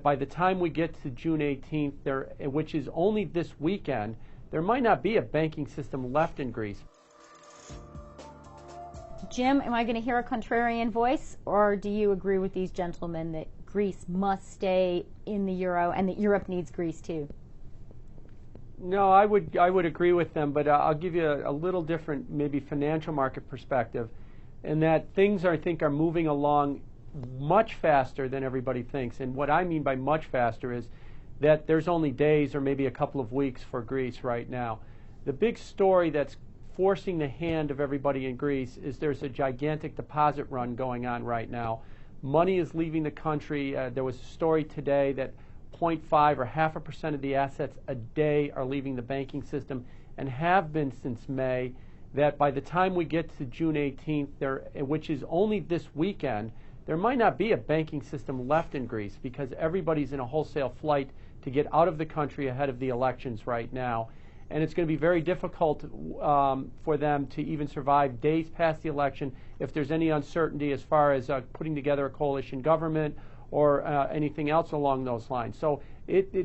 that by the time we get to June 18th, which is only this weekend, there might not be a banking system left in Greece. Jim, am I going to hear a contrarian voice, or do you agree with these gentlemen that Greece must stay in the euro and that Europe needs Greece too? No, I would agree with them, but I'll give you a little different, maybe financial market perspective, in that things I think are moving along much faster than everybody thinks. And what I mean by much faster is that there's only days or maybe a couple of weeks for Greece right now. The big story that's forcing the hand of everybody in Greece is there's a gigantic deposit run going on right now. Money is leaving the country. There was a story today that 0.5 or 0.5% of the assets a day are leaving the banking system and have been since May, that by the time we get to June 18th, which is only this weekend, there might not be a banking system left in Greece because everybody's in a wholesale flight to get out of the country ahead of the elections right now. And it's going to be very difficult for them to even survive days past the election if there's any uncertainty as far as putting together a coalition government or anything else along those lines. So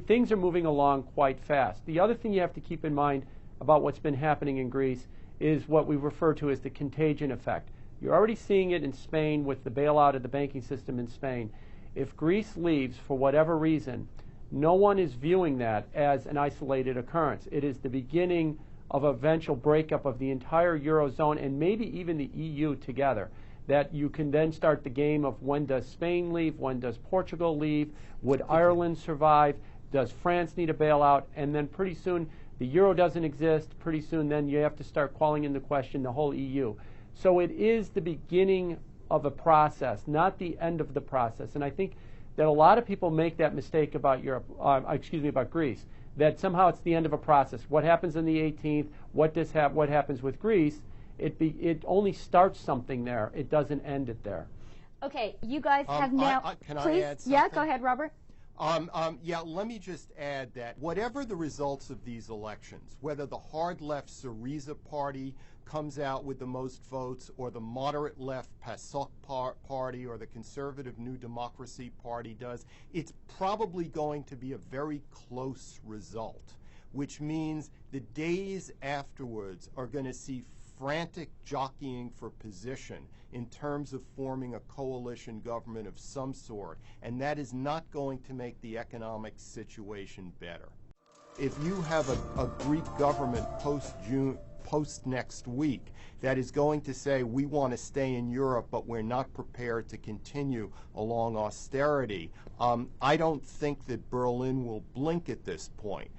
things are moving along quite fast. The other thing you have to keep in mind about what's been happening in Greece is what we refer to as the contagion effect. You're already seeing it in Spain with the bailout of the banking system in Spain. If Greece leaves for whatever reason, no one is viewing that as an isolated occurrence. It is the beginning of eventual breakup of the entire Eurozone and maybe even the EU together. That you can then start the game of when does Spain leave, when does Portugal leave, would Ireland survive, does France need a bailout, and then pretty soon the euro doesn't exist, pretty soon then you have to start calling into question the whole EU. So it is the beginning of a process, not the end of the process. And I think that a lot of people make that mistake about about Greece, that somehow it's the end of a process. What happens on the 18th? What happens with Greece? It only starts something there. It doesn't end it there. Okay, you guys have now. Can please? I add something? Yeah, go ahead, Robert. Yeah, let me just add that whatever the results of these elections, whether the hard left Syriza party comes out with the most votes, or the moderate left PASOK party, or the conservative New Democracy party does, it's probably going to be a very close result, which means the days afterwards are going to see frantic jockeying for position in terms of forming a coalition government of some sort, and that is not going to make the economic situation better. If you have a Greek government post next week that is going to say we want to stay in Europe but we're not prepared to continue along austerity, I don't think that Berlin will blink at this point.